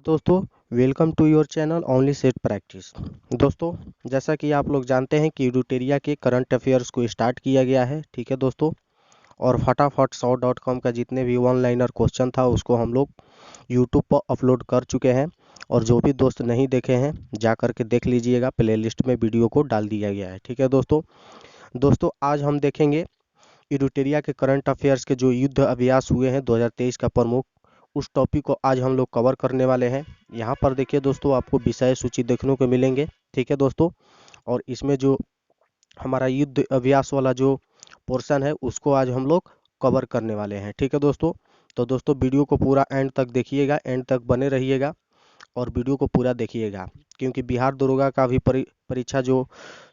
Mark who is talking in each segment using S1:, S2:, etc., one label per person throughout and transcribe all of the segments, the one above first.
S1: दोस्तों, welcome to your channel only set practice. दोस्तों, जैसा कि आप लोग जानते हैं कि यूटेरिया के करंट अफेयर्स को स्टार्ट किया गया है, ठीक है दोस्तों। और फटाफट 100.com का जितने भी वन लाइनर क्वेश्चन था उसको हम लोग यूट्यूब पर अपलोड कर चुके हैं। और जो भी दोस्त नहीं देखे हैं जा कर के देख लीजिएगा, प्लेलिस्ट में वीडियो को डाल दिया गया है, ठीक है दोस्तों। आज हम देखेंगे यूटेरिया के करंट अफेयर्स के जो युद्ध अभ्यास हुए हैं 2023 का प्रमुख, उस टॉपिक को आज हम लोग कवर करने वाले हैं। यहाँ पर देखिए दोस्तों, आपको विषय सूची देखने को मिलेंगे, ठीक है दोस्तों। और इसमें जो हमारा युद्ध अभ्यास वाला जो पोर्शन है उसको आज हम लोग कवर करने वाले हैं, ठीक है दोस्तों। तो दोस्तों, वीडियो को पूरा एंड तक देखिएगा, एंड तक बने रहिएगा और वीडियो को पूरा देखिएगा, क्योंकि बिहार दरोगा का भी परीक्षा जो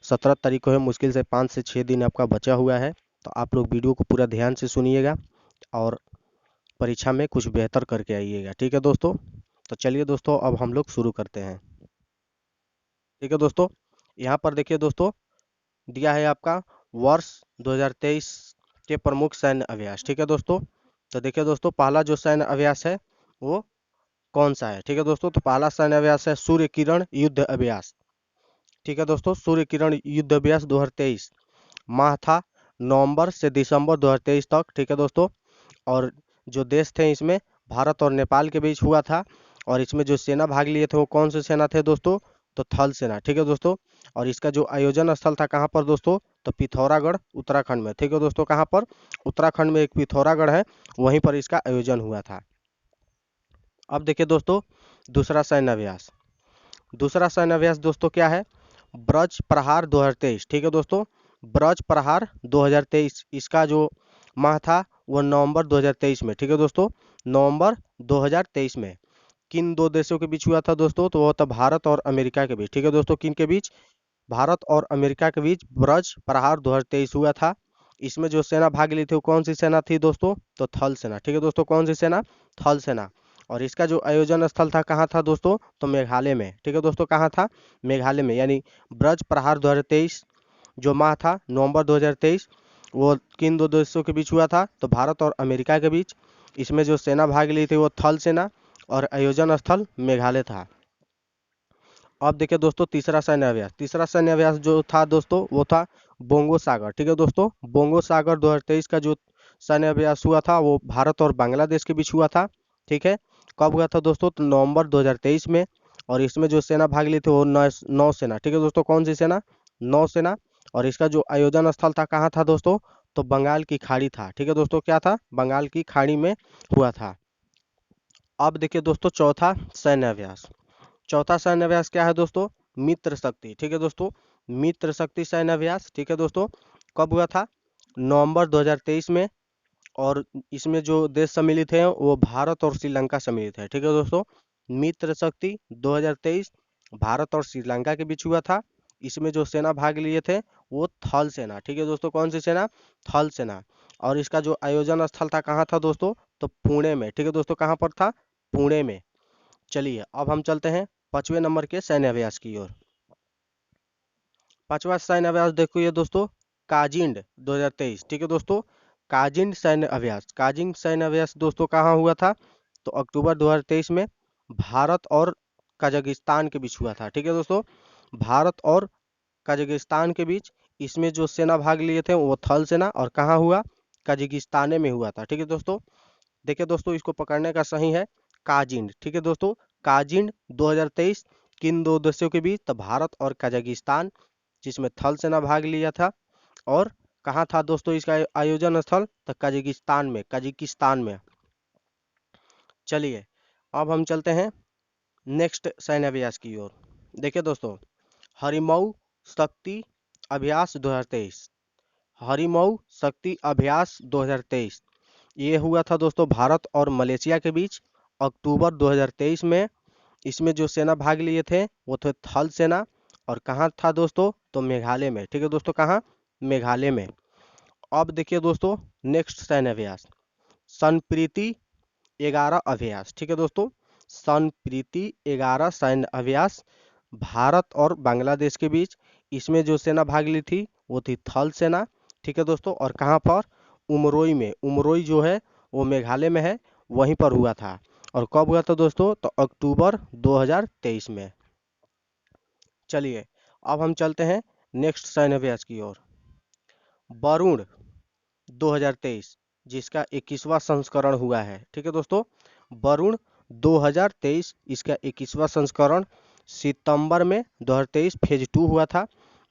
S1: 17 तारीख को है, मुश्किल से 5 से 6 दिन आपका बचा हुआ है। तो आप लोग वीडियो को पूरा ध्यान से सुनिएगा और परीक्षा में कुछ बेहतर करके आइएगा, ठीक है दोस्तों। तो चलिए दोस्तों, अब हम लोग शुरू करते हैं, ठीक है दोस्तों। यहाँ पर देखिए दोस्तों, दिया है आपका वर्ष 2023 के प्रमुख सैन्य अभ्यास, ठीक है दोस्तों। तो देखिए दोस्तों, पहला जो सैन्य अभ्यास है वो कौन सा है, ठीक है दोस्तों। तो पहला सैन्य अभ्यास है सूर्य किरण युद्ध अभ्यास, ठीक है दोस्तों। सूर्य किरण युद्ध अभ्यास 2023 माह था नवंबर से दिसंबर 2023 तक, ठीक है दोस्तों। और जो देश थे इसमें भारत और नेपाल के बीच हुआ था। और इसमें जो सेना भाग लिए थे वो कौन से सेना थे दोस्तों, तो थल सेना, ठीक है दोस्तों। और इसका जो आयोजन स्थल था कहाँ पर दोस्तों, तो पिथौरागढ़ उत्तराखंड में, ठीक है दोस्तों। कहाँ पर, उत्तराखंड में एक पिथौरागढ़ है, वहीं पर इसका आयोजन हुआ था। अब देखिए दोस्तों, दूसरा सैन्य अभ्यास। दूसरा सैन्य अभ्यास दोस्तों क्या है, ब्रज प्रहार 2023, ठीक है दोस्तों। ब्रज प्रहार 2023 इसका जो माह था वो नवंबर 2023 में, ठीक है दोस्तों। नवंबर 2023 में किन दो देशों के बीच हुआ था दोस्तों, तो वो था भारत और अमेरिका के बीच, ठीक है दोस्तों। किन के बीच, भारत और अमेरिका के बीच ब्रज प्रहार 2023 हुआ था। इसमें जो सेना भाग ली थी वो कौन सी सेना थी दोस्तों, तो थल सेना, ठीक है दोस्तों। कौन सी सेना, थल सेना। और इसका जो आयोजन स्थल था कहाँ था दोस्तों, तो मेघालय में, ठीक है दोस्तों। कहाँ था, मेघालय में। यानी ब्रज प्रहार 2023 जो माह था नवंबर 2023, वो किन दो देशों के बीच हुआ था, तो भारत और अमेरिका के बीच। इसमें जो सेना भाग ली थी वो थल सेना और आयोजन स्थल मेघालय था। अब देखिए दोस्तों, तीसरा सैन्य अभ्यास। तीसरा सैन्य अभ्यास जो था दोस्तों वो था बोंगो सागर, ठीक है दोस्तों। बोंगो सागर 2023 का जो सैन्य अभ्यास हुआ था वो भारत और बांग्लादेश के बीच हुआ था, ठीक है। कब हुआ था दोस्तों, तो नवंबर 2023 में। और इसमें जो सेना भाग ली थी वो नौसेना, ठीक है दोस्तों। कौन सी सेना, नौसेना। और इसका जो आयोजन स्थल था कहाँ था दोस्तों, तो बंगाल की खाड़ी था, ठीक है दोस्तों। क्या था, बंगाल की खाड़ी में हुआ था। अब देखिए दोस्तों, चौथा सैन्य अभ्यास। चौथा सैन्य अभ्यास क्या है दोस्तों, मित्र शक्ति, ठीक है दोस्तों। मित्र शक्ति सैन्य अभ्यास, ठीक है दोस्तों। कब हुआ था, नवंबर 2023 में। और इसमें जो देश सम्मिलित हैं वो भारत और श्रीलंका सम्मिलित है, ठीक है दोस्तों। मित्र शक्ति 2023 भारत और श्रीलंका के बीच हुआ था। इसमें जो सेना भाग लिए थे वो थल सेना, ठीक है दोस्तों। कौन सी सेना, थल सेना। और इसका जो आयोजन स्थल था कहाँ था दोस्तों, तो पुणे में, ठीक है दोस्तों। कहाँ पर था, पुणे में। चलिए अब हम चलते हैं 5वें नंबर के सैन्य अभ्यास की ओर। 5वां सैन्य अभ्यास देखो ये दोस्तों, काजिंड 2023, ठीक है दोस्तों। काजिंड सैन्य अभ्यास, काजिंड सैन्य अभ्यास दोस्तों कहाँ हुआ था, तो अक्टूबर 2023 में भारत और कजाकिस्तान के बीच हुआ था, ठीक है दोस्तों। भारत और कजाकिस्तान के बीच। इसमें जो सेना भाग लिए थे वो थल सेना, और कहाँ हुआ, कजाकिस्तान में हुआ था, ठीक है दोस्तों। देखिए दोस्तों, इसको पकड़ने का सही है काजिंड, ठीक है दोस्तों। काजिंड 2023 किन दो देशों के बीच, तो भारत और कजाकिस्तान, जिसमें थल सेना भाग लिया था। और कहाँ था दोस्तों इसका आयोजन स्थल, तो कजाकिस्तान में। चलिए अब हम चलते हैं नेक्स्ट सैन्य अभ्यास की ओर। देखिए दोस्तों, हरिमऊ शक्ति अभ्यास 2023, हरिमऊ शक्ति अभ्यास 2023 ये हुआ था दोस्तों भारत और मलेशिया के बीच अक्टूबर 2023 में। इसमें जो सेना भाग लिए थे वो थे थल सेना। और कहाँ था दोस्तों, तो मेघालय में, ठीक है दोस्तों। कहाँ, मेघालय में। अब देखिए दोस्तों, नेक्स्ट सैन्य अभ्यास, संप्रीति 11 अभ्यास, ठीक है दोस्तों। संप्रीति 11 सैन्य अभ्यास भारत और बांग्लादेश के बीच। इसमें जो सेना भाग ली थी वो थी थल सेना, ठीक है दोस्तों। और कहाँ पर, उमरोई में। उमरोई जो है वो मेघालय में है, वहीं पर हुआ था। और कब हुआ था दोस्तों? तो अक्टूबर 2023 में। चलिए अब हम चलते हैं नेक्स्ट सैन्य अभ्यास की ओर। वरुण 2023, जिसका 21वां संस्करण हुआ है। ठीक है दोस्तों, वरुण 2023 इसका 21वां संस्करण सितंबर में 2023 फेज 2 हुआ था,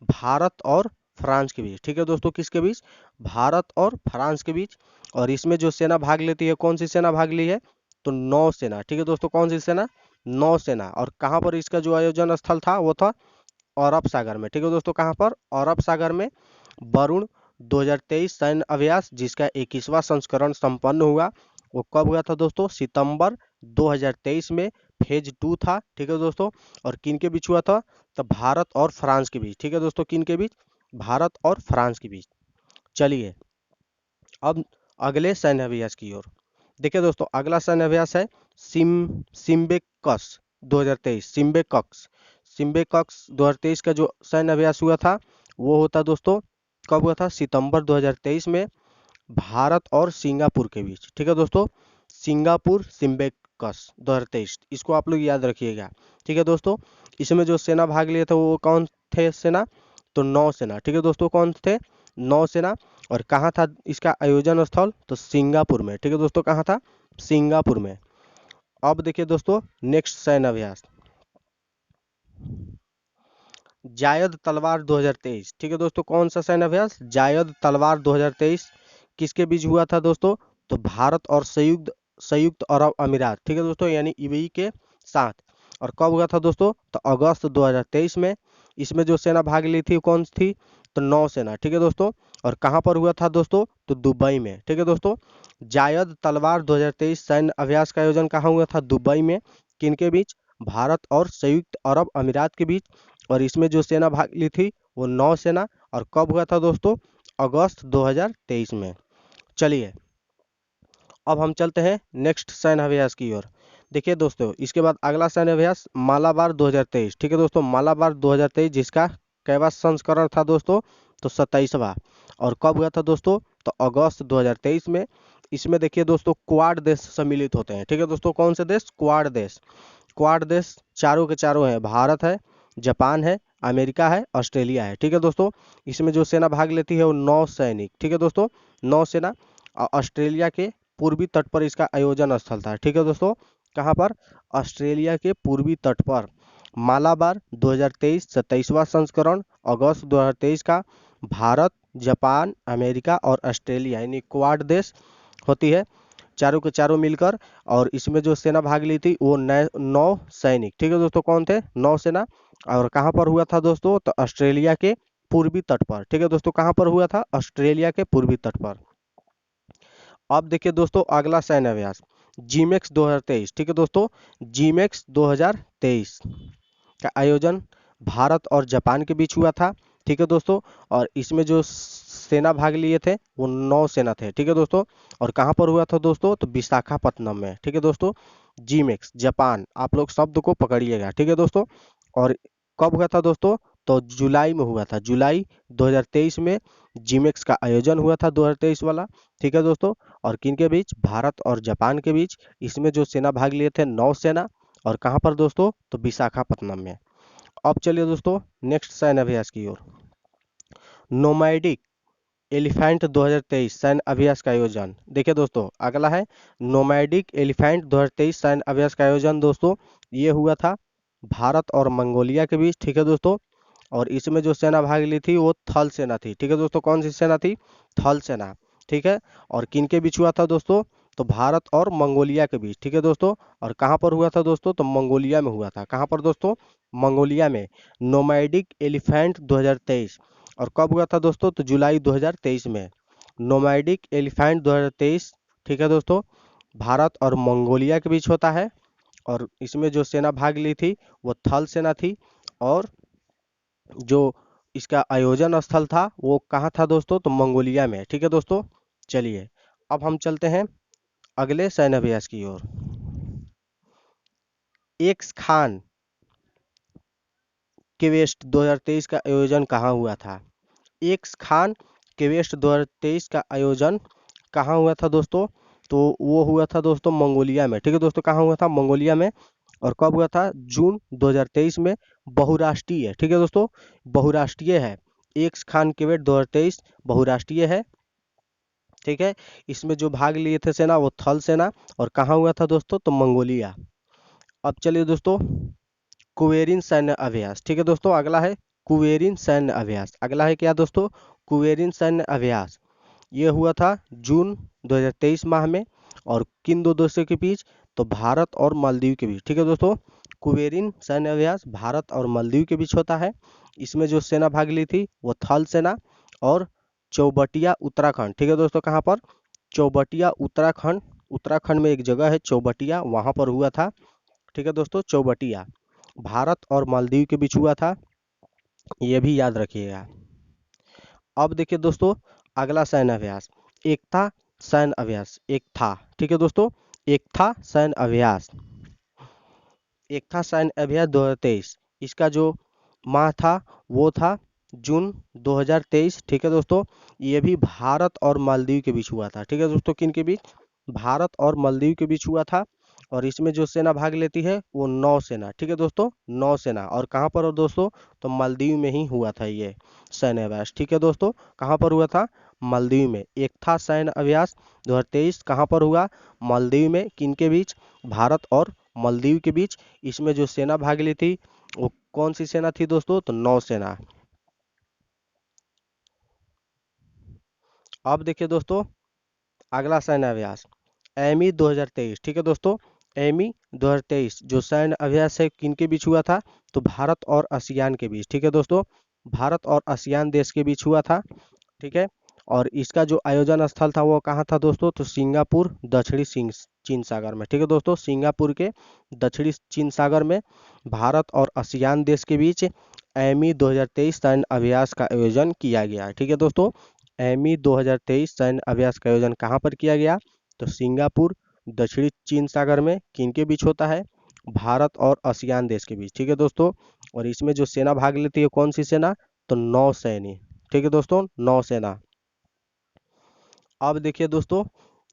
S1: भारत और फ्रांस के बीच। ठीक है दोस्तों, किसके बीच? भारत और फ्रांस के बीच। और इसमें जो सेना भाग लेती है, कौन सी सेना भाग ली है? तो नौसेना। ठीक है दोस्तों, कौन सी सेना? नौसेना। और कहाँ पर इसका जो आयोजन स्थल था वो था अरब सागर में। ठीक है दोस्तों, कहाँ पर? अरब सागर में वरुण 2023 सैन्य अभ्यास, जिसका 21वां संस्करण संपन्न हुआ। वो कब हुआ था दोस्तों? सितंबर 2023 में फेज 2 था। ठीक है दोस्तों, और किन के बीच हुआ था? तो भारत और फ्रांस के बीच। ठीक है दोस्तों, किन के बीच? भारत और फ्रांस के बीच। चलिए अब अगले सैन्य अभ्यास की ओर। देखिए दोस्तों, अगला सैन्य अभ्यास है सिम्बेकस 2023। सिम्बेकस 2023 का जो सैन्य अभ्यास हुआ था वो होता दोस्तों, कब हुआ था? सितंबर 2023 में भारत और सिंगापुर के बीच। ठीक है दोस्तों, सिंगापुर सिम्बेकस 2023, इसको आप लोग याद रखिएगा। ठीक है दोस्तों, इसमें जो सेना भाग लिए थे वो कौन थे सेना? तो नौसेना। ठीक है दोस्तों, कौन थे? नौसेना। और कहाँ था इसका आयोजन स्थल? तो सिंगापुर में। ठीक है दोस्तों, कहाँ था? सिंगापुर में। अब देखिए दोस्तों, नेक्स्ट सैन्य अभ्यास जायद तलवार 2023। ठीक है दोस्तों, कौन सा सैन्य अभ्यास? जायद तलवार 2023 किसके बीच हुआ था दोस्तों? तो भारत और संयुक्त संयुक्त अरब अमीरात। ठीक है दोस्तों, यानी यूएई के साथ। और कब हुआ था दोस्तों? तो अगस्त 2023 में। इसमें जो सेना भाग ली थी कौन सी थी? तो नौसेना। ठीक है दोस्तों, और कहाँ पर हुआ था दोस्तों? तो दुबई में। ठीक है दोस्तों, जायद तलवार 2023 सैन्य अभ्यास का आयोजन कहाँ हुआ था? दुबई में। किनके बीच? भारत और संयुक्त अरब अमीरात के बीच। और इसमें जो सेना भाग ली थी वो नौसेना। और कब हुआ था दोस्तों? अगस्त 2023 में। चलिए अब हम चलते हैं नेक्स्ट सैन्य अभ्यास की ओर। देखिए दोस्तों, इसके बाद अगला सैन्य अभ्यास मालाबार 2023। ठीक है दोस्तों, मालाबार 2023, जिसका कैवा संस्करण था दोस्तों? तो 27वां। और कब हुआ था दोस्तों? तो अगस्त 2023 में। इसमें देखिए दोस्तों, क्वाड देश सम्मिलित होते हैं। ठीक है दोस्तों, कौन से देश? क्वाड देश। क्वाड देश चारों के चारों हैं, भारत है, जापान है, अमेरिका है, ऑस्ट्रेलिया है। ठीक है दोस्तों, इसमें जो सेना भाग लेती है वो 9 सैनिक। ठीक है दोस्तों, 9 सेना। ऑस्ट्रेलिया के पूर्वी तट पर इसका आयोजन स्थल था। ठीक है दोस्तों, कहाँ पर? ऑस्ट्रेलिया के पूर्वी तट पर। मालाबार 2023 27वां संस्करण अगस्त 2023 का। भारत, जापान, अमेरिका और ऑस्ट्रेलिया यानी क्वाड देश होती है, चारों के चारों मिलकर। और इसमें जो सेना भाग ली थी वो 9 सैनिक। ठीक है दोस्तों, कौन थे? 9 सेना। और कहाँ पर हुआ था दोस्तों? तो ऑस्ट्रेलिया के पूर्वी तट पर। ठीक है दोस्तों, कहाँ पर हुआ था? ऑस्ट्रेलिया के पूर्वी तट पर। अब देखिए दोस्तों, अगला सैन्य अभ्यास जीमेक्स 2023। ठीक है दोस्तों, जीमेक्स 2023 का आयोजन भारत और जापान के बीच हुआ था। ठीक है दोस्तों, और इसमें जो सेना भाग लिए थे वो 9 सेना थे। ठीक है दोस्तों, और कहाँ पर हुआ था दोस्तों? तो विशाखापत्तनम में। ठीक है दोस्तों, जीमेक्स जापान, आप लोग शब्द को पकड़िएगा। ठीक है दोस्तों, और कब हुआ था दोस्तों? तो जुलाई में हुआ था, जुलाई 2023 में जीमेक्स का आयोजन हुआ था 2023 वाला। ठीक है दोस्तों, और किन के बीच? भारत और जापान के बीच। इसमें जो सेना भाग लिए थे 9 सेना। और कहाँ पर दोस्तों? तो विशाखापत्तनम में। अब चलिए दोस्तों, नेक्स्ट सैन्य अभ्यास की ओर। नोमैडिक एलिफेंट 2023 सैन्य अभ्यास का आयोजन। देखिए दोस्तों, अगला है नोमैडिक एलिफेंट 2023 सैन्य अभ्यास का आयोजन। दोस्तों ये हुआ था भारत और मंगोलिया के बीच। ठीक है दोस्तों, और इसमें जो सेना भाग ली थी वो थल सेना थी। ठीक है दोस्तों, कौन सी सेना थी? थल सेना। ठीक है, और किन के बीच हुआ था दोस्तों? तो भारत और मंगोलिया के बीच। ठीक है दोस्तों, और कहाँ पर हुआ था दोस्तों? तो मंगोलिया में हुआ था। कहाँ पर दोस्तों? मंगोलिया में। Nomadic elephant 2023। और कब हुआ था दोस्तों? तो जुलाई 2023 में। Nomadic elephant 2023। ठीक है दोस्तों, भारत और मंगोलिया के बीच होता है। और इसमें जो सेना भाग ली थी वो थल सेना थी। और जो इसका आयोजन स्थल था वो कहाँ था दोस्तों? तो मंगोलिया में। ठीक है दोस्तों, चलिए अब हम चलते हैं अगले सैन्य अभ्यास की ओर। एक्स खान क्वेस्ट 2023 का आयोजन कहाँ हुआ था? एक्स खान क्वेस्ट 2023 का आयोजन कहाँ हुआ था दोस्तों? तो वो हुआ था दोस्तों मंगोलिया में। ठीक है दोस्तों, कहाँ हुआ था? मंगोलिया में। और कब हुआ था? जून 2023 में। बहुराष्ट्रीय, ठीक है दोस्तों, बहुराष्ट्रीय है। एक्स खान क्वेट 2023 बहुराष्ट्रीय है। ठीक है, इसमें जो भाग लिए थे सेना वो थल सेना। और कहाँ हुआ था दोस्तों? तो मंगोलिया। अब चलिए दोस्तों, कुवेरिन सैन्य अभ्यास। ठीक है दोस्तों, अगला है कुवेरिन सैन्य अभ्यास। अगला है क्या दोस्तों? कुवेरिन सैन्य अभ्यास। ये हुआ था जून 2023 माह में। और किन दो देशों के बीच? तो भारत और मालदीव के बीच। ठीक है दोस्तों, कुवेरिन सैन्य अभ्यास भारत और मालदीव के बीच होता है। इसमें जो सेना भाग ली थी वो थल सेना और चौबटिया उत्तराखंड। ठीक है दोस्तों, कहाँ पर? चौबटिया उत्तराखंड। उत्तराखंड में एक जगह है चौबटिया, वहां पर हुआ था। ठीक है दोस्तों, चौबटिया भारत और मालदीव के बीच हुआ था, ये भी याद रखिएगा। अब देखिए दोस्तों, अगला सैन्य अभ्यास एकता सैन्य अभ्यास। एकता, ठीक है दोस्तों, एकता सैन्य अभ्यास। एकता सैन्य अभ्यास 2023, इसका जो माह था वो था जून 2023। ठीक है दोस्तों, ये भी भारत और मालदीव के बीच हुआ था। ठीक है दोस्तों, किन के बीच? भारत और मालदीव के बीच हुआ था। और इसमें जो सेना भाग लेती है वो नौसेना। ठीक है दोस्तों, नौसेना। और कहाँ पर हो दोस्तों? तो मालदीव में ही हुआ था ये सैन्य अभ्यास। ठीक है दोस्तों, कहाँ पर हुआ था? मालदीव में। एक था सैन्य अभ्यास 2023, कहाँ पर हुआ? मालदीव में। किन के बीच? भारत और मालदीव के बीच। इसमें जो सेना भाग ली थी वो कौन सी सेना थी दोस्तों? तो नौसेना। अब देखिए दोस्तों, अगला सैन्य अभ्यास एमी 2023। ठीक है दोस्तों, एमी 2023 जो सैन्य अभ्यास है किनके बीच हुआ था? तो भारत और आसियान के बीच। ठीक है दोस्तों, भारत और आसियान देश के बीच हुआ था। ठीक है, और इसका जो आयोजन स्थल था वो कहाँ था दोस्तों? तो सिंगापुर दक्षिणी चीन सागर में। ठीक है दोस्तों, सिंगापुर के दक्षिणी चीन सागर में भारत और आसियान देश के बीच एमी 2023 सैन्य अभ्यास का आयोजन किया गया। ठीक है दोस्तों, एमी 2023 सैन्य अभ्यास का आयोजन कहाँ पर किया गया? तो सिंगापुर दक्षिणी चीन सागर में। किन के बीच होता है? भारत और आसियान देश के बीच। ठीक है दोस्तों, और इसमें जो सेना भाग लेती है कौन सी सेना? तो नौसैनी। ठीक है दोस्तों, नौसेना। अब देखिए दोस्तों,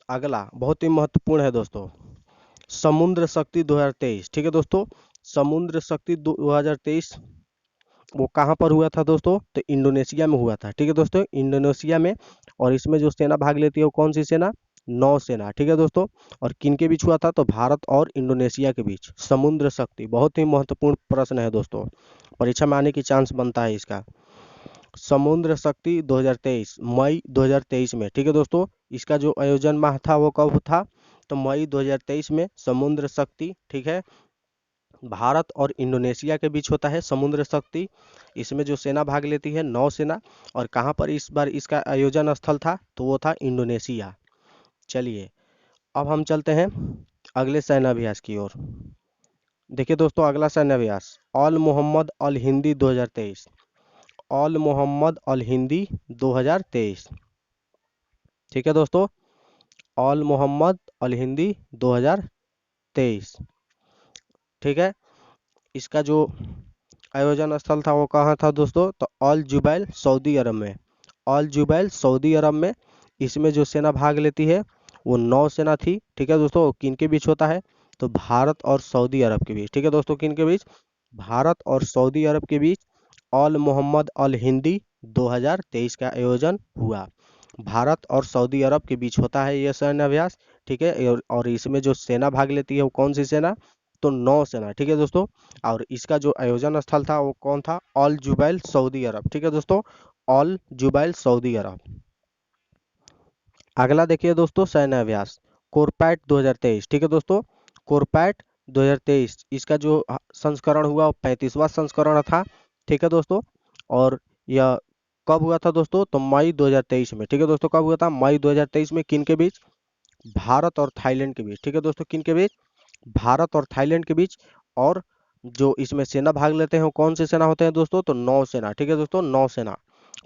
S1: अगला बहुत ही महत्वपूर्ण है दोस्तों, समुद्र शक्ति 2023। ठीक है दोस्तों, समुद्र शक्ति 2023 वो कहाँ पर हुआ था दोस्तों? तो इंडोनेशिया में हुआ था। ठीक है दोस्तों, इंडोनेशिया में। और इसमें जो सेना भाग लेती है वो कौन सी सेना? नौसेना। ठीक है दोस्तों, और किन के बीच हुआ था? तो भारत और इंडोनेशिया के बीच समुद्र शक्ति। बहुत ही महत्वपूर्ण प्रश्न है दोस्तों, परीक्षा में आने की चांस बनता है इसका। समुद्र शक्ति 2023 मई 2023 में। ठीक है दोस्तों, इसका जो आयोजन माह था वो कब था? तो मई 2023 में समुद्र शक्ति। ठीक है, भारत और इंडोनेशिया के बीच होता है समुद्र शक्ति। इसमें जो सेना भाग लेती है नौसेना। और कहाँ पर इस बार इसका आयोजन स्थल था? तो वो था इंडोनेशिया। चलिए, अब हम चलते हैं अगले सैन्य अभ्यास की ओर। देखिए दोस्तों, अगला सैन्य अभ्यास ऑल मोहम्मद अल हिंदी 2023। ऑल मोहम्मद अल हिंदी 2023। ठीक है दोस्तों, ऑल मोहम्मद अल हिंदी 2023। ठीक है, इसका जो आयोजन स्थल था वो कहाँ था दोस्तों? तो अल जुबैल सऊदी अरब में। अल जुबैल सऊदी अरब में। इसमें जो सेना भाग लेती है वो नौसेना थी। ठीक है दोस्तों, किन के बीच होता है? तो भारत और सऊदी अरब के बीच। ठीक है दोस्तों, किन के बीच? भारत और सऊदी अरब के बीच ऑल मोहम्मद अल हिंदी 2023 का आयोजन हुआ। भारत और सऊदी अरब के बीच होता है यह सैन्य अभ्यास। ठीक है, और इसमें जो सेना भाग लेती है वो कौन सी सेना? तो नौसेना। ठीक है दोस्तों, और इसका जो आयोजन स्थल था वो कौन था? अल जुबैल सऊदी अरब। ठीक है दोस्तों, अल जुबैल सऊदी अरब। अगला देखिए दोस्तों, सैन्य अभ्यास कोरपैट 2023। ठीक है दोस्तों, कोरपैट 2023 इसका जो संस्करण हुआ वो 35वां संस्करण था। ठीक है दोस्तों, और यह कब हुआ था दोस्तों? तो मई 2023 में। ठीक है दोस्तों, कब हुआ था? मई 2023 में। किन के बीच? भारत और थाईलैंड के बीच। ठीक है दोस्तों, किन के बीच? भारत और थाईलैंड के बीच। और जो इसमें सेना भाग लेते हैं वो कौन से सेना होते हैं दोस्तों? तो नौसेना। ठीक है दोस्तों, नौसेना।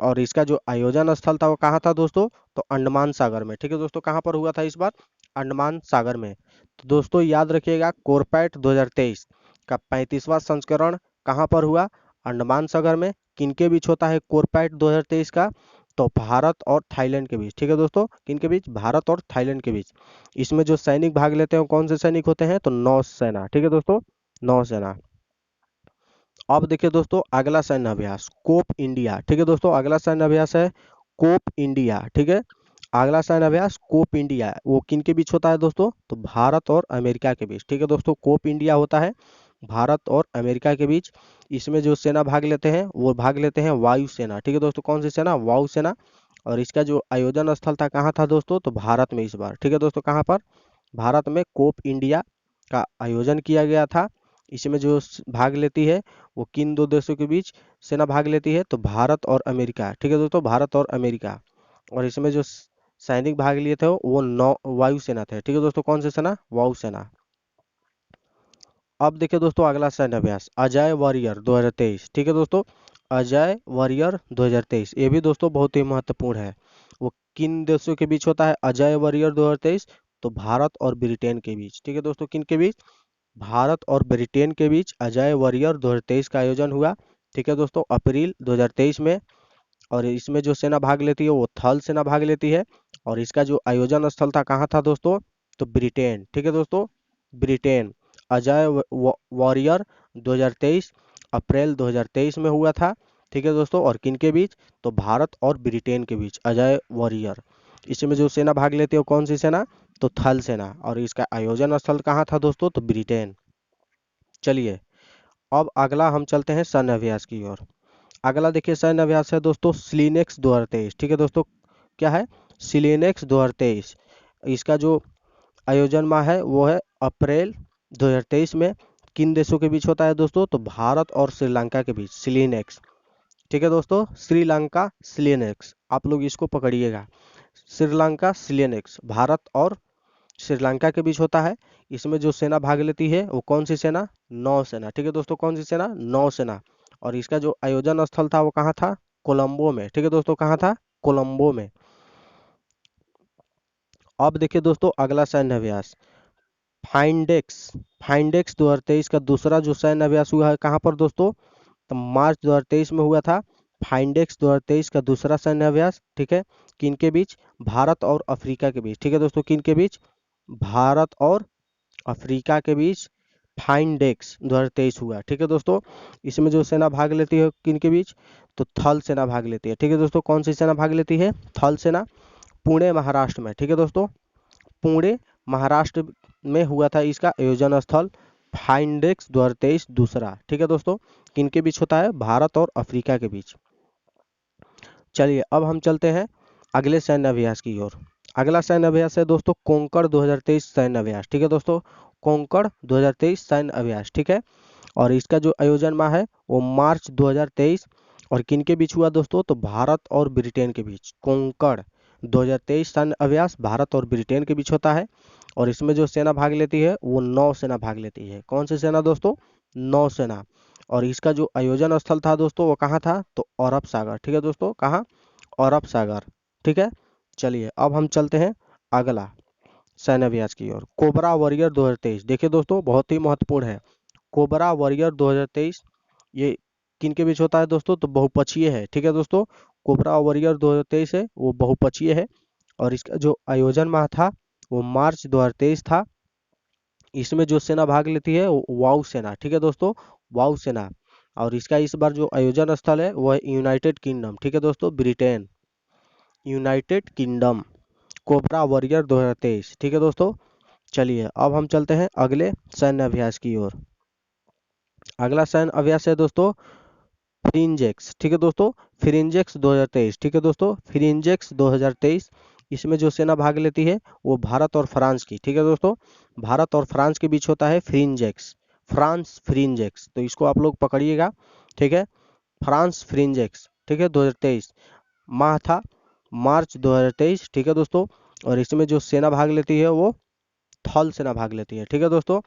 S1: और इसका जो आयोजन स्थल था वो कहाँ था दोस्तों? तो अंडमान सागर में। ठीक है दोस्तों, कहाँ पर हुआ था इस बार? अंडमान सागर में। तो दोस्तों याद रखिएगा, कोरपैट 2023 का 35वां संस्करण कहाँ पर हुआ? अंडमान सागर में। किनके बीच होता है कोरपैट 2023 का? तो भारत और थाईलैंड के बीच, ठीक है दोस्तों, किन के बीच, भारत और थाईलैंड के बीच। इसमें जो सैनिक भाग लेते हैं वो कौन से सैनिक होते हैं, तो नौसेना, ठीक है दोस्तों, नौसेना। अब देखिए दोस्तों अगला सैन्य अभ्यास कोप इंडिया, ठीक है दोस्तों, अगला सैन्य अभ्यास है कोप इंडिया, ठीक है। अगला सैन्य अभ्यास कोप इंडिया, वो किन के बीच होता है दोस्तों, तो भारत और अमेरिका के बीच, ठीक है दोस्तों। कोप इंडिया होता है भारत और अमेरिका के बीच। इसमें जो सेना भाग लेते हैं वो भाग लेते हैं वायुसेना, ठीक है दोस्तों, कौन सी सेना, वायुसेना। और इसका जो आयोजन स्थल था कहाँ था दोस्तों, तो भारत में इस बार, ठीक है दोस्तों, कहाँ पर, भारत में कोप इंडिया का आयोजन किया गया था। इसमें जो भाग लेती है वो किन दो देशों के बीच सेना भाग लेती है, तो भारत और अमेरिका, ठीक है दोस्तों, भारत और अमेरिका। और इसमें जो सैनिक भाग लिए थे वो नौ वायुसेना थे, ठीक है दोस्तों, कौन सी सेना, वायुसेना। अब देखिए दोस्तों अगला सैन्य अभ्यास अजय वॉरियर 2023, ठीक है दोस्तों, अजय वॉरियर 2023, ये भी दोस्तों बहुत ही महत्वपूर्ण है। वो किन देशों के बीच होता है अजय वॉरियर 2023, तो भारत और ब्रिटेन के बीच, ठीक है दोस्तों, किन के बीच, भारत और ब्रिटेन के बीच अजय वॉरियर 2023 का आयोजन हुआ, ठीक है दोस्तों, अप्रैल 2023 में। और इसमें जो सेना भाग लेती है वो थल सेना भाग लेती है। और इसका जो आयोजन स्थल था कहाँ था दोस्तों, तो ब्रिटेन, ठीक है दोस्तों, ब्रिटेन। अजय वॉरियर 2023 अप्रैल 2023 में हुआ था, ठीक है दोस्तों। और किन के बीच, तो भारत और ब्रिटेन के बीच अजय वॉरियर। इसमें जो सेना भाग लेती है वो कौन सी सेना, तो थल सेना। और इसका आयोजन स्थल कहाँ था दोस्तों, तो ब्रिटेन। चलिए अब अगला हम चलते हैं सैन्य अभ्यास की ओर। अगला देखिए सैन्य अभ्यास है दोस्तों सिलिनेक्स 2023, ठीक है दोस्तों, क्या है, सिलिनेक्स 2023। इसका जो आयोजन माह है वो है अप्रैल 2023 में। किन देशों के बीच होता है दोस्तों, तो भारत और श्रीलंका के बीच सिलिनेक्स, ठीक है दोस्तों, श्रीलंका सिलिनेक्स, आप लोग इसको पकड़िएगा, श्रीलंका सिलिनेक्स भारत और श्रीलंका के बीच होता है। इसमें जो सेना भाग लेती है वो कौन सी सेना, नौसेना, ठीक है दोस्तों, कौन सी सेना, नौसेना। और इसका जो आयोजन स्थल था वो कहाँ था, कोलंबो में, ठीक है दोस्तों, कहाँ था, कोलंबो में। अब देखिए दोस्तों अगला सैन्य अभ्यास फाइंडेक्स, फाइंडेक्स 2023 का दूसरा जो सैन्य अभ्यास हुआ है कहाँ पर दोस्तों, तो मार्च 2023 में हुआ था। फाइंडेक्स 2023 का दूसरा सैन्य अभ्यास, ठीक है, किन के बीच, भारत और अफ्रीका के बीच, ठीक है दोस्तों, किन के बीच, भारत और अफ्रीका के बीच फाइंडेक्स 2023 हुआ, ठीक है दोस्तों। इसमें जो सेना भाग लेती है किन के बीच, तो थल सेना भाग लेती है, ठीक है दोस्तों, कौन सी सेना भाग लेती है, थल सेना। पुणे महाराष्ट्र में, ठीक है दोस्तों, पुणे महाराष्ट्र में हुआ था इसका आयोजन स्थल फाइंडेक्स 2023 दूसरा, ठीक है दोस्तों, किनके बीच होता है, भारत और अफ्रीका के बीच। चलिए अब हम चलते हैं अगले सैन्य अभ्यास की ओर। अगला सैन्य अभ्यास है दोस्तों कोंकण 2023 सैन्य अभ्यास, ठीक है दोस्तों, कोंकण 2023 सैन्य अभ्यास, ठीक है। और इसका जो आयोजन माह है वो मार्च 2023। और किन के बीच हुआ दोस्तों, तो भारत और ब्रिटेन के बीच कोंकण 2023 सैन्य अभ्यास भारत और ब्रिटेन के बीच होता है। और इसमें जो सेना भाग लेती है वो नौसेना भाग लेती है, कौन सी सेना दोस्तों, नौसेना। और इसका जो आयोजन स्थल था दोस्तों वो कहाँ था, तो अरब सागर, ठीक है दोस्तों, कहाँ, अरब सागर, ठीक है। चलिए अब हम चलते हैं अगला सैन्य अभ्यास की ओर कोबरा वॉरियर 2023, देखिए दोस्तों बहुत ही महत्वपूर्ण है। कोबरा वॉरियर 2023 ये किन के बीच होता है दोस्तों, तो बहुपक्षीय है, ठीक है दोस्तों, कोबरा वॉरियर 2023 है वो बहुपक्षीय है। और इसका जो आयोजन माह था वो मार्च 2023 था। इसमें जो सेना भाग लेती है वो वायुसेना, ठीक है दोस्तों, वायुसेना। और इसका इस बार जो आयोजन स्थल है वो है यूनाइटेड किंगडम, ठीक है दोस्तों, Britain, United kingdom. Cobra warrior 2023, ठीक है दोस्तों। चलिए अब हम चलते हैं अगले सैन्य अभ्यास की ओर। अगला सैन्य अभ्यास है दोस्तों फ्रिंजेक्स, ठीक है दोस्तों, फ्रिंजेक्स 2023, ठीक है दोस्तों, फ्रिंजेक्स 2023। इसमें जो सेना भाग लेती है वो भारत और फ्रांस की, ठीक है दोस्तों, भारत और फ्रांस के बीच होता है फ्रिंजेक्स, फ्रांस फ्रिंजेक्स, तो इसको आप लोग पकड़िएगा, ठीक है, फ्रांस फ्रिंजेक्स, ठीक है, 2023 माह था मार्च 2023, ठीक है दोस्तों। और इसमें जो सेना भाग लेती है वो थल सेना भाग लेती है, ठीक है दोस्तों।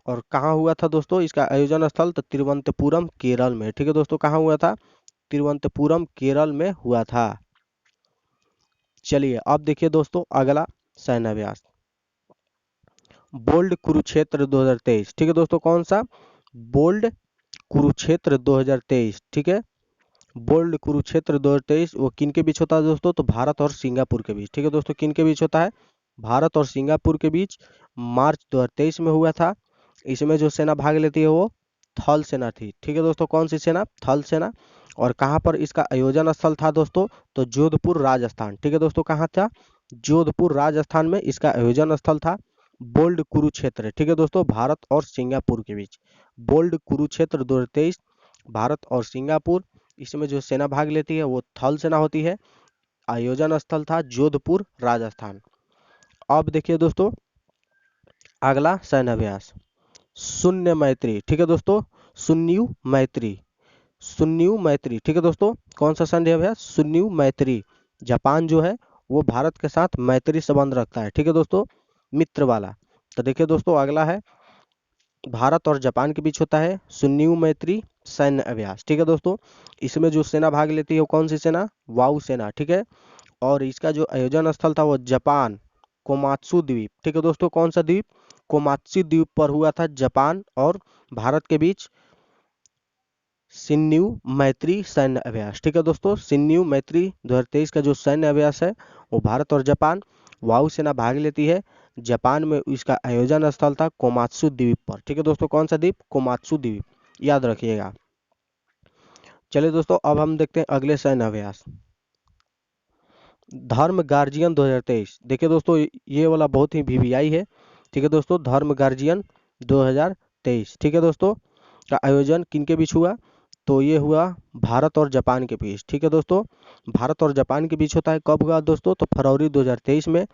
S1: और कहाँ हुआ था दोस्तों इसका आयोजन स्थल, तो तिरुवनंतपुरम केरल में, ठीक है दोस्तों, कहाँ हुआ था, तिरुवनंतपुरम केरल में हुआ था। चलिए अब देखिए दोस्तों अगला सैन्य अभ्यास बोल्ड कुरुक्षेत्र 2023, ठीक है दोस्तों, कौन सा, बोल्ड कुरुक्षेत्र 2023, ठीक है। बोल्ड कुरुक्षेत्र 2023 वो किन के बीच होता है दोस्तों? तो भारत और सिंगापुर के बीच। ठीक है दोस्तों, किन के बीच होता है? भारत और सिंगापुर के बीच मार्च 2023 में हुआ था। इसमें जो सेना भाग लेती है वो थल सेना थी। ठीक है दोस्तों, कौन सी सेना? थल सेना। और कहाँ पर इसका आयोजन स्थल था दोस्तों? तो जोधपुर राजस्थान। ठीक है दोस्तों, कहाँ था? जोधपुर राजस्थान में इसका आयोजन स्थल था। बोल्ड कुरुक्षेत्र, ठीक है दोस्तों, भारत और सिंगापुर के बीच। बोल्ड कुरुक्षेत्र 2023 भारत और सिंगापुर, इसमें जो सेना भाग लेती है वो थल सेना होती है। आयोजन स्थल था जोधपुर राजस्थान। अब देखिए दोस्तों अगला सैन्य अभ्यास शून्य मैत्री। ठीक है दोस्तों, शून्य मैत्री, शून्य मैत्री। ठीक है दोस्तों, कौन सा सैन्य अभ्यास? शून्य मैत्री। जापान जो है वो भारत के साथ मैत्री संबंध रखता है। ठीक है दोस्तों, मित्र वाला। तो देखिए दोस्तों अगला है भारत और जापान के बीच होता है शून्य मैत्री सैन्य अभ्यास। ठीक है दोस्तों, इसमें जो सेना भाग लेती है वो कौन सी सेना? वायु सेना। ठीक है, और इसका जो आयोजन स्थल था वो जापान कोमात्सु द्वीप। ठीक है दोस्तों, कौन सा द्वीप? कोमात्सु द्वीप पर हुआ था जापान और भारत के बीच शिन्यू मैत्री सैन्य अभ्यास। ठीक है दोस्तों, शिन्यू मैत्री 2023 का जो सैन्य अभ्यास है वो भारत और जापान वायुसेना भाग लेती है। जापान में इसका आयोजन स्थल था कोमात्सु द्वीप पर। ठीक है दोस्तों, कौन सा द्वीप? कोमात्सु द्वीप, याद रखिएगा। चलिए दोस्तों अब हम देखते हैं अगले सैन्य अभ्यास धर्म गार्जियन 2023। देखिए दोस्तों ये वाला बहुत ही वीवीआई है। ठीक है दोस्तों, धर्म गार्जियन 2023। ठीक है दोस्तों, का आयोजन किन के बीच हुआ? तो ये हुआ भारत और जापान के बीच। ठीक है दोस्तों, भारत और जापान के बीच होता है। कब हुआ दोस्तों? तो फरवरी 2023 में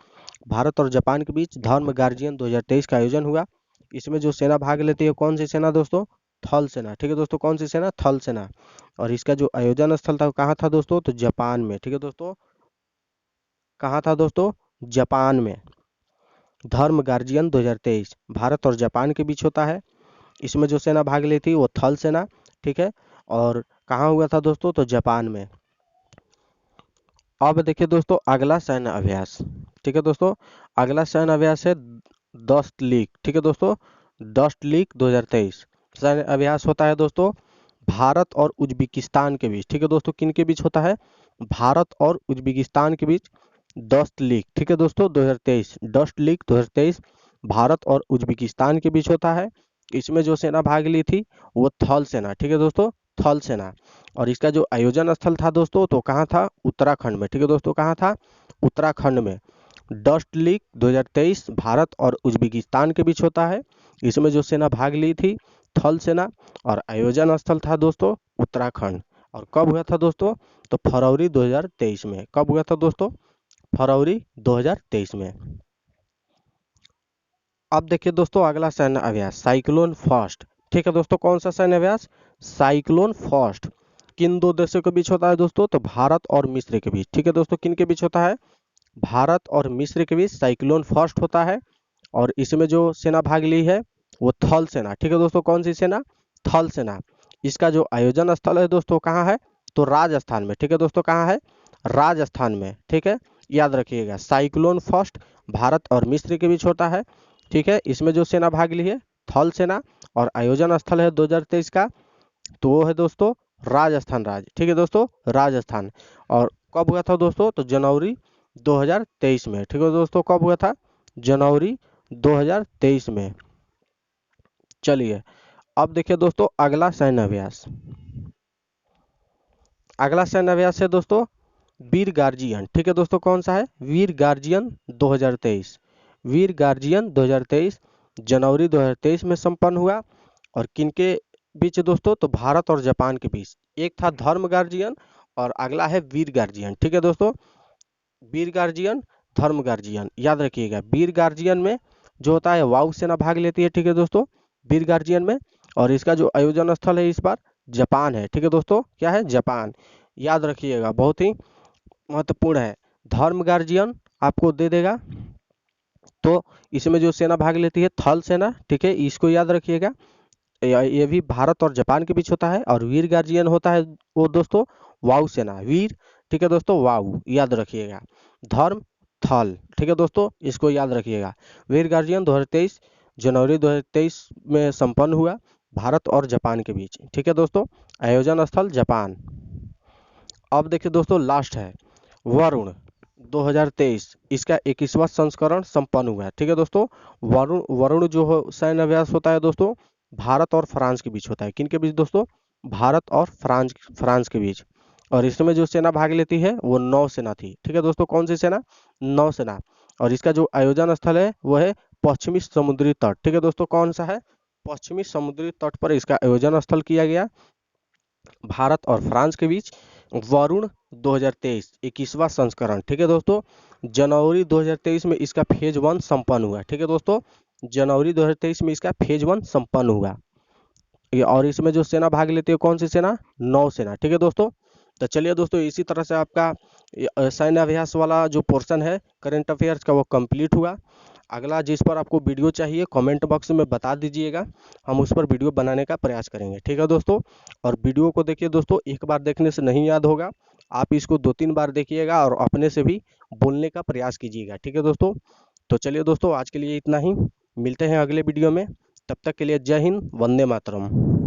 S1: भारत और जापान के बीच धर्म गार्जियन 2023 का आयोजन हुआ। इसमें जो सेना भाग लेती है कौन सी सेना दोस्तों? थल सेना। ठीक है दोस्तों, कौन सी सेना? थल सेना। और इसका जो आयोजन स्थल था वो कहाँ था दोस्तों? तो जापान में। ठीक है दोस्तों, कहाँ था दोस्तों? जापान में। धर्म गार्जियन 2023 भारत और जापान के बीच होता है। इसमें जो सेना भाग ली थी वो थल सेना। ठीक है, और कहाँ हुआ था दोस्तों? तो जापान में। अब देखिए दोस्तों अगला सैन्य अभ्यास। ठीक है दोस्तों, अगला सैन्य अभ्यास है डस्ट लीग। ठीक है दोस्तों, डस्ट लीग 2023 सैन्य अभ्यास होता है दोस्तों भारत और उज्बेकिस्तान के बीच। ठीक है दोस्तों, किन के बीच होता है? भारत और उज्बेकिस्तान के बीच डस्ट लीग। ठीक है दोस्तों, 2023 डस्ट लीग 2023 भारत और उज्बेकिस्तान के बीच होता है। इसमें जो सेना भाग ली थी वो थल सेना। ठीक है दोस्तों, थल सेना। और इसका जो आयोजन स्थल था दोस्तों तो कहाँ था? उत्तराखंड में। ठीक है दोस्तों, कहाँ था? उत्तराखंड में। डस्ट लीग 2023 भारत और उज्बेकिस्तान के बीच होता है। इसमें जो सेना भाग ली थी थल सेना, और आयोजन स्थल था दोस्तों उत्तराखंड। और कब हुआ था दोस्तों? तो फरवरी 2023 में। कब हुआ था दोस्तों? फरवरी 2023 में। अब देखिए दोस्तों अगला सैन्य अभ्यास साइक्लोन फर्स्ट। ठीक है दोस्तों, कौन सा सैन्य अभ्यास? Cyclone first. किन दो देशों के बीच होता है दोस्तों? तो भारत और मिस्र के बीच। ठीक है दोस्तों, किन के बीच होता है? भारत और मिस्र के बीच साइक्लोन फर्स्ट होता है। और इसमें जो सेना भाग ली है वो थल सेना। ठीक है दोस्तों, कौन सी सेना? थल सेना। इसका जो आयोजन स्थल है दोस्तों कहाँ है? तो राजस्थान में। ठीक है दोस्तों, कहाँ है? राजस्थान में। ठीक है, याद रखिएगा साइक्लोन फर्स्ट भारत और मिस्र के बीच होता है। ठीक है, इसमें जो सेना भाग ली है थल सेना, और आयोजन स्थल है 2023 का तो वो है दोस्तों राजस्थान राज्य। ठीक है दोस्तों, राजस्थान। और कब हुआ था दोस्तों? तो जनवरी 2023 में। ठीक है दोस्तों, कब हुआ था? जनवरी 2023 में। चलिए अब देखिए दोस्तों अगला सैन्य अभ्यास। अगला सैन्य अभ्यास है दोस्तों वीर गार्जियन। ठीक है दोस्तों, कौन सा है? वीर गार्जियन 2023। वीर गार्जियन 2023 जनवरी 2023 में संपन्न हुआ। और किनके बीच दोस्तों? तो भारत और जापान के बीच। एक था धर्म गार्जियन और अगला है वीर गार्जियन। ठीक है दोस्तों, वीर गार्जियन धर्म गार्जियन, याद रखिएगा। वीर गार्जियन में जो होता है वायु सेना भाग लेती है। ठीक है दोस्तों, वीर गार्जियन में। और इसका जो आयोजन स्थल है इस बार जापान है। ठीक है दोस्तों, क्या है? जापान, याद रखिएगा, बहुत ही महत्वपूर्ण है। धर्म गार्जियन आपको दे देगा। तो इसमें जो सेना भाग लेती है थल सेना। ठीक है, इसको याद रखिएगा। ये भी भारत और जापान के बीच होता है। और वीर गार्जियन होता है वो दोस्तों वायु सेना, वीर। ठीक है दोस्तों, वायु, याद रखिएगा। धर्म थल। ठीक है दोस्तों, इसको याद रखिएगा। वीर गार्जियन 2023 जनवरी 2023 में संपन्न हुआ भारत और जापान के बीच। ठीक है दोस्तों, आयोजन स्थल जापान। अब देखिए दोस्तों, लास्ट है वरुण 2023, इसका 21वां संस्करण संपन्न हुआ है। ठीक है दोस्तों, वरुण वरुण जो सैन्य अभ्यास होता है दोस्तों, भारत और फ्रांस के बीच होता है। किन के बीच दोस्तों? भारत और फ्रांस फ्रांस के बीच। और इसमें जो सेना भाग लेती है वो नौसेना थी। ठीक है दोस्तों, कौन सी सेना? नौसेना। और इसका जो आयोजन स्थल है वो है पश्चिमी समुद्री तट। ठीक है दोस्तों, कौन सा है? पश्चिमी समुद्री तट पर इसका आयोजन स्थल किया गया, भारत और फ्रांस के बीच। वरुण 2023 21वां संस्करण। ठीक है दोस्तों, जनवरी 2023 में इसका फेज 1 संपन्न हुआ। ठीक है दोस्तों, जनवरी 2023 में इसका फेज 1 संपन्न हुआ। और इसमें जो सेना भाग लेती है, कौन सी सेना? नौसेना। ठीक है दोस्तों, तो चलिए दोस्तों, इसी तरह से आपका सैन्य अभ्यास वाला जो पोर्शन है करंट अफेयर्स का वो कंप्लीट हुआ। अगला जिस पर आपको वीडियो चाहिए कमेंट बॉक्स में बता दीजिएगा, हम उस पर वीडियो बनाने का प्रयास करेंगे। ठीक है दोस्तों, और वीडियो को देखिए दोस्तों, एक बार देखने से नहीं याद होगा, आप इसको 2-3 बार देखिएगा और अपने से भी बोलने का प्रयास कीजिएगा। ठीक है दोस्तों, तो चलिए दोस्तों, आज के लिए इतना ही, मिलते हैं अगले वीडियो में। तब तक के लिए जय हिंद, वंदे मातरम।